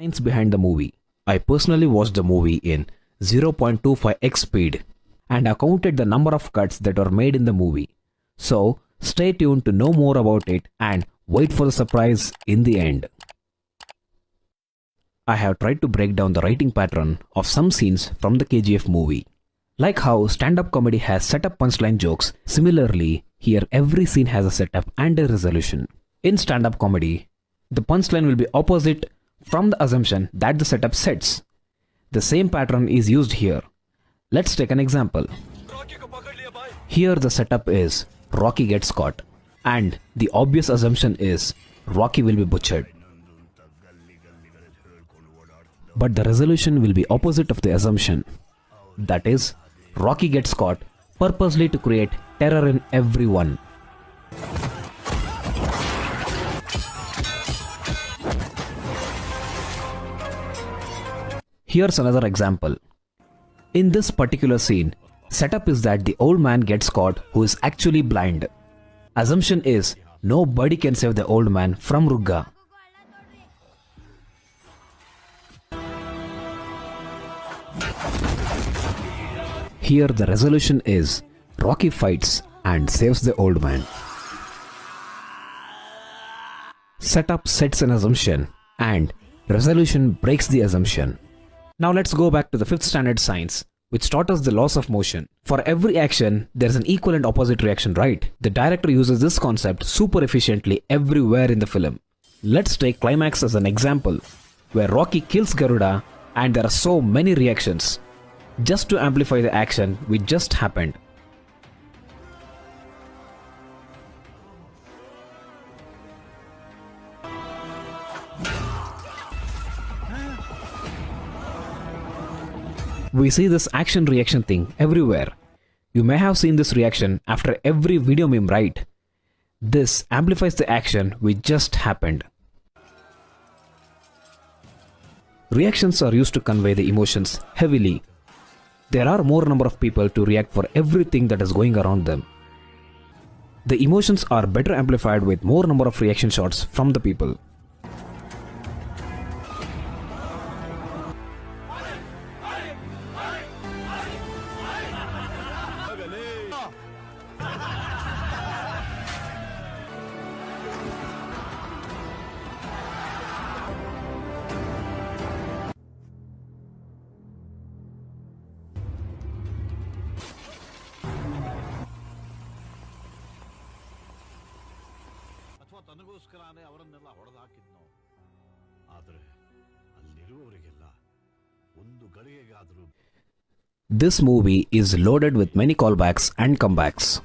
Science behind the movie. I personally watched the movie in 0.25x speed and I counted the number of cuts that were made in the movie. So stay tuned to know more about it and wait for the surprise in the end. I have tried to break down the writing pattern of some scenes from the KGF movie. Like how stand-up comedy has setup punchline jokes, similarly, here every scene has a setup and a resolution. In stand-up comedy, the punchline will be opposite from the assumption that the setup sets. The same pattern is used here. Let's take an example. Here the setup is Rocky gets caught and the obvious assumption is Rocky will be butchered. But the resolution will be opposite of the assumption. That is, Rocky gets caught purposely to create terror in everyone. Here's another example. In this particular scene, setup is that the old man gets caught who is actually blind. Assumption is nobody can save the old man from Rugga. Here the resolution is Rocky fights and saves the old man. Setup sets an assumption and resolution breaks the assumption. Now let's go back to the 5th standard science, which taught us the laws of motion. For every action, there's an equal and opposite reaction, right? The director uses this concept super efficiently everywhere in the film. Let's take climax as an example, where Rocky kills Garuda and there are so many reactions, just to amplify the action which just happened. We see this action reaction thing everywhere. You may have seen this reaction after every video meme, right? This amplifies the action which just happened. Reactions are used to convey the emotions heavily. There are more number of people to react for everything that is going around them. The emotions are better amplified with more number of reaction shots from the people. This movie is loaded with many callbacks and comebacks.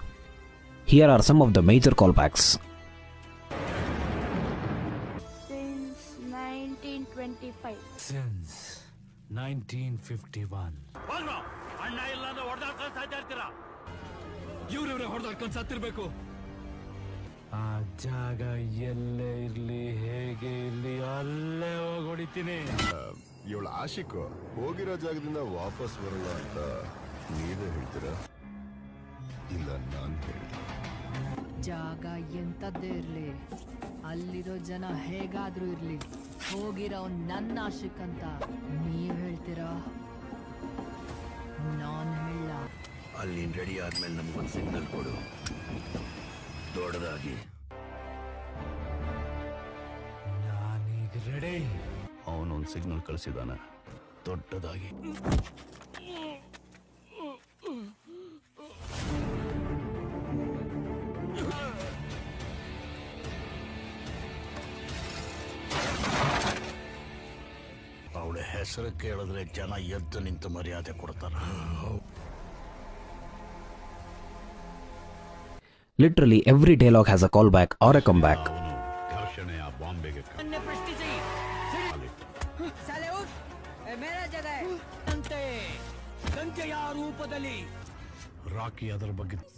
Here are some of the major callbacks. Since 1925. Since 1951. ಆ ಜಾಗ ಎಲ್ಲೇ ಇರ್ಲಿ ಹೇಗೆ ಇರ್ಲಿ ಅಲ್ಲೇ ಹೋಗ್ಬಿಡ್ತೀನಿ. ಇವಳ ಆಶಿಕು ಹೋಗಿರೋ ಜಾಗದಿಂದ ವಾಪಸ್ ಬರಲ್ಲ ಅಂತ ನೀವೇ ಹೇಳ್ತೀರಾ? ಇಲ್ಲ ನಾನು ಹೇಳಿ. ಜಾಗ ಎಂತದ್ದೇ ಇರ್ಲಿ, ಅಲ್ಲಿರೋ ಜನ ಹೇಗಾದ್ರೂ ಇರ್ಲಿ, ಹೋಗಿರೋ ನನ್ನ ಆಶಿಕ್ ಅಂತ ನೀವ್ ಹೇಳ್ತೀರಾ? ನಾನ್ ಹೇಳ. ಅಲ್ಲಿ ರೆಡಿ ಆದ್ಮೇಲೆ ನಮ್ಗೊಂದು ಸಿಗ್ನಲ್ ಕೊಡು, ದೊಡ್ಡದಾಗಿ. ನಾನೀಗ ರೆಡಿ. ಅವನೊಂದು ಸಿಗ್ನಲ್ ಕಳಿಸಿದಾನ, ದೊಡ್ಡದಾಗಿ. ಅವಳ ಹೆಸರು ಕೇಳಿದ್ರೆ ಜನ ಎದ್ದು ನಿಂತು ಮರ್ಯಾದೆ ಕೊಡ್ತಾರ. Literally every dialogue has a callback or a comeback.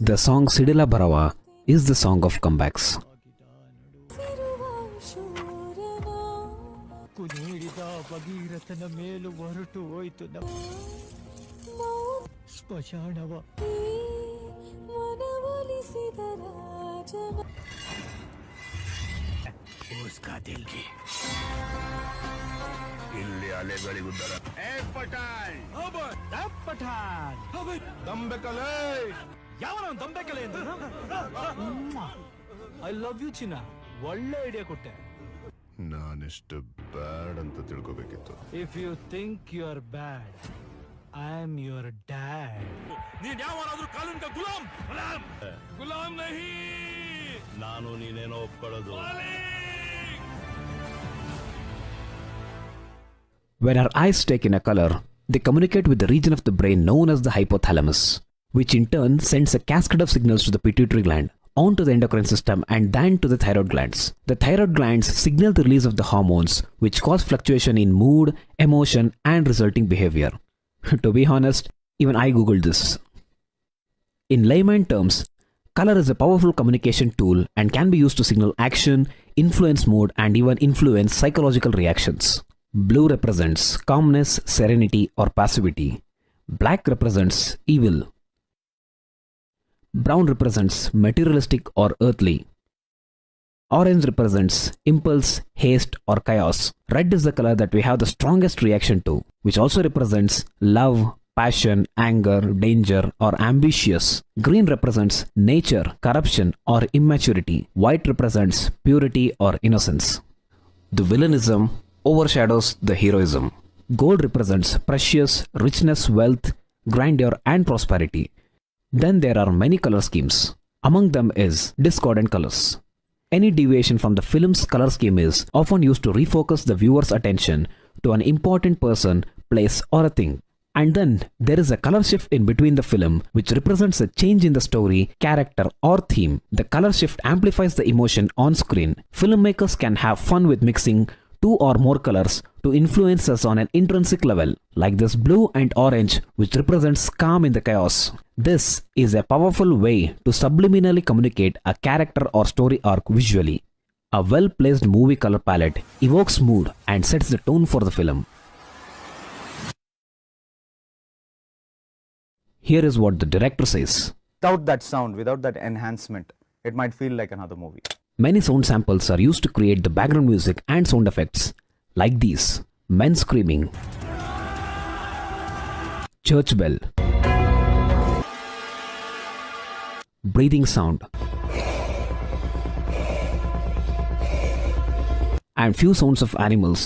The song Sidila Bharava is the song of comebacks. उसका दिल की ಅಲೆಗಳಿಗುದ್ದರ ದಂಬೆಕಲೆ ಯಾವ ದಂಬೆಕಲೆ ಅಂತ ಐ ಲವ್ ಯು ಚಿನ್ನ ಒಳ್ಳೆ ಐಡಿಯಾ ಕೊಟ್ಟೆ ನಾನೆಷ್ಟು ಬ್ಯಾಡ್ ಅಂತ ತಿಳ್ಕೊಬೇಕಿತ್ತು. If you think you are bad I am your dad ನೀನ್ ಯಾವನಾದ್ರೂ ಕಾನೂನ್ಗ ಗುಲಾಮ್ ನಹಿ ನಾನು ನೀನೇನೋ ಒಪ್ಕೊಳ್ಳೋದು. When our eyes take in a color, they communicate with the region of the brain known as the hypothalamus, which in turn sends a cascade of signals to the pituitary gland, onto the endocrine system and then to the thyroid glands. The thyroid glands signal the release of the hormones which cause fluctuation in mood, emotion and resulting behavior. To be honest, even I googled this. In layman terms, color is a powerful communication tool and can be used to signal action, influence mood and even influence psychological reactions. Blue represents calmness, serenity or passivity. Black represents evil. Brown represents materialistic or earthly. Orange represents impulse, haste or chaos. Red is the color that we have the strongest reaction to, which also represents love, passion, anger, danger or ambitious. Green represents nature, corruption or immaturity. White represents purity or innocence. The villainism overshadows the heroism. Gold represents precious, richness, wealth, grandeur and prosperity. Then there are many color schemes. Among them is discordant colors. Any deviation from the film's color scheme is often used to refocus the viewer's attention to an important person, place or a thing. And then there is a color shift in between the film which represents a change in the story, character or theme. The color shift amplifies the emotion on screen. Filmmakers can have fun with mixing two or more colors to influence us on an intrinsic level, like this blue and orange which represents calm in the chaos. This is a powerful way to subliminally communicate a character or story arc visually. A well-placed movie color palette evokes mood and sets the tone for the film. Here is what the director says. Without that sound, without that enhancement, it might feel like another movie. Many sound samples are used to create the background music and sound effects, like these: men screaming, church bell, breathing sound, and few sounds of animals.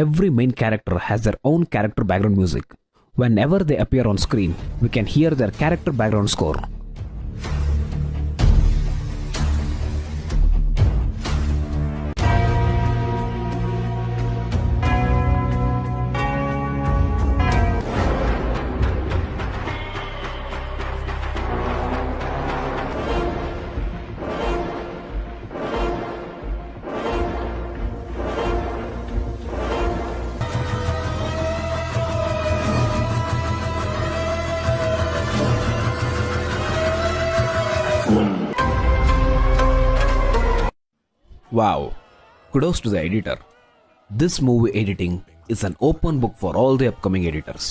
Every main character has their own character background music. Whenever they appear on screen, we can hear their character background score. Wow, kudos to the editor. This movie editing is an open book for all the upcoming editors.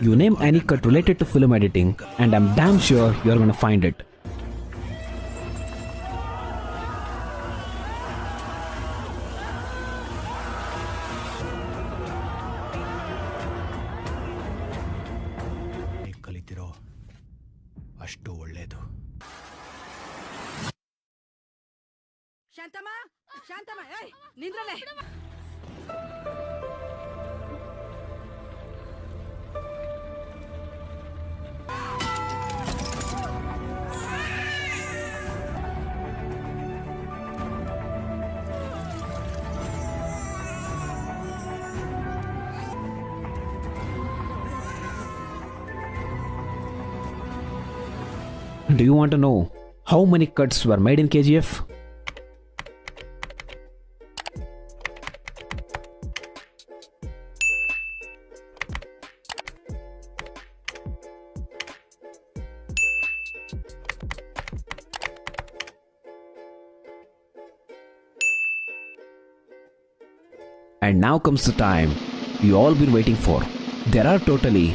You name any cut related to film editing and I'm damn sure you're gonna find it. ಕಲಿತಿರೋ ಅಷ್ಟು ಒಳ್ಳೇದು. ಶಾಂತಮ್ಮ ಶಾಂತಮ್ಮ ಏಯ್ ನಿಂದ್ರಲೆ. Do you want to know how many cuts were made in KGF? And now comes the time you all been waiting for. There are totally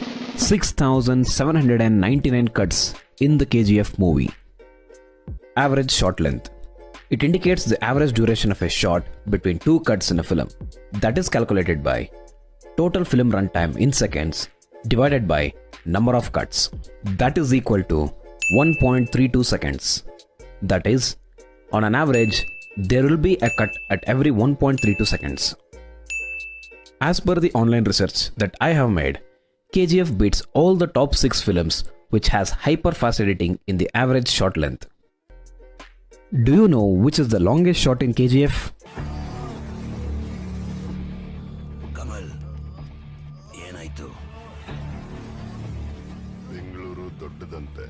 6,799 cuts in the KGF movie. Average shot length. It indicates the average duration of a shot between two cuts in a film. That is calculated by total film runtime in seconds divided by number of cuts. That is equal to 1.32 seconds. That is, on an average, there will be a cut at every 1.32 seconds. As per the online research that I have made, KGF beats all the top 6 films which has hyper fast editing in the average shot length. Do you know which is the longest shot in KGF? Kamal ಏನಾಯ್ತು? ಬೆಂಗಳೂರು ದೊಡ್ಡದಂತೆ,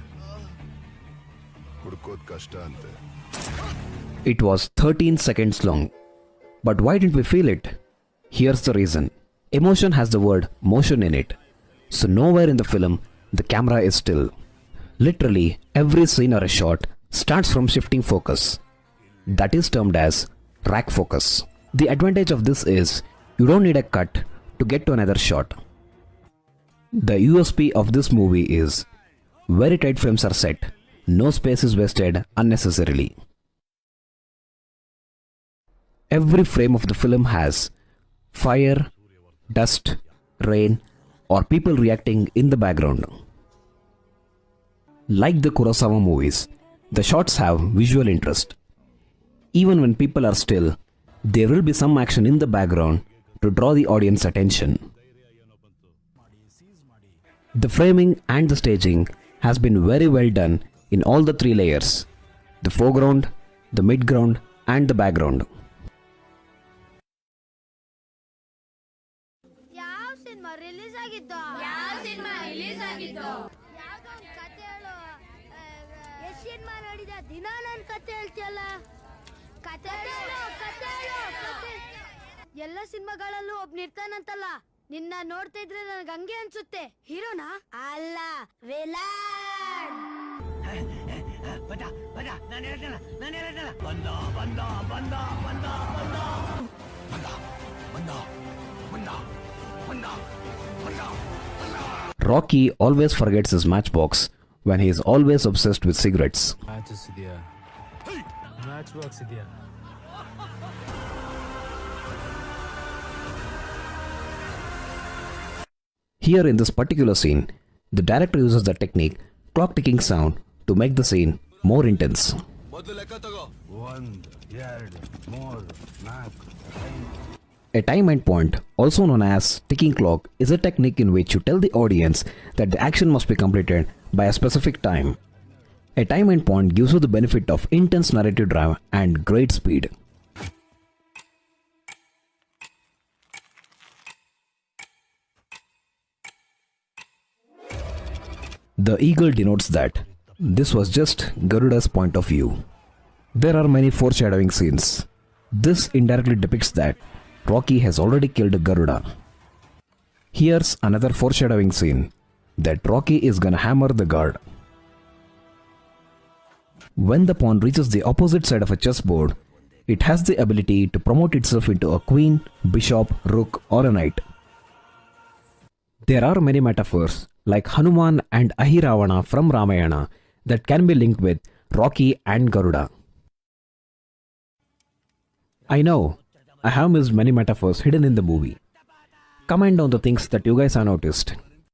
ಹುಡ್ಕೋದ್ ಕಷ್ಟ ಅಂತೆ. It was 13 seconds long. But why didn't we feel it? Here's the reason. Emotion has the word motion in it. So nowhere in the film the camera is still. Literally every scene or a shot starts from shifting focus. That is termed as rack focus. The advantage of this is you don't need a cut to get to another shot. The USP of this movie is very tight frames are set, no space is wasted unnecessarily. Every frame of the film has fire, dust, rain, or people reacting in the background. Like the Kurosawa movies, the shots have visual interest. Even when people are still, there will be some action in the background to draw the audience attention. The framing and the staging has been very well done in all the 3 layers: the foreground, the midground, and the background. ಯಾವ cinema release ಆಗಿದ್ದು? ಯಾವ್ದೋ ಒಂದ್ ಕತೆ ಹೇಳು. ಎಷ್ಟ್ cinema ನೋಡಿದ? ದಿನ ನನ್ ಕತೆ ಹೇಳ್ತಿಯಲ್ಲ. ಕತೆ ಹೇಳು. ಎಲ್ಲ ಸಿನಿಮಾಗಳಲ್ಲೂ ಒಬ್ನಿರ್ತಾನಂತಲ್ಲ. ನಿನ್ನ ನೋಡ್ತಾ ಇದ್ರೆ ನನಗೆ ಹಂಗೆ ಅನ್ಸುತ್ತೆ. ಹೀರೋನಾ? ಅಲ್ಲ, villain. Rocky always forgets his matchbox when he is always obsessed with cigarettes. Matches ಇದೆಯಾ? ಮ್ಯಾಚ್ ಬಾಕ್ಸ್ ಇದೆಯಾ? Here in this particular scene, the director uses the technique clock ticking sound to make the scene more intense. A time end point, also known as ticking clock, is a technique in which you tell the audience that the action must be completed by a specific time. A time end point gives you the benefit of intense narrative drive and great speed. The eagle denotes that this was just Garuda's point of view. There are many foreshadowing scenes. This indirectly depicts that Rocky has already killed Garuda. Here's another foreshadowing scene that Rocky is gonna hammer the guard. When the pawn reaches the opposite side of a chessboard, it has the ability to promote itself into a queen, bishop, rook, or a knight. There are many metaphors like Hanuman and Ahiravana from Ramayana that can be linked with Rocky and Garuda. I know I have missed many metaphors hidden in the movie. Comment on the things that you guys have noticed.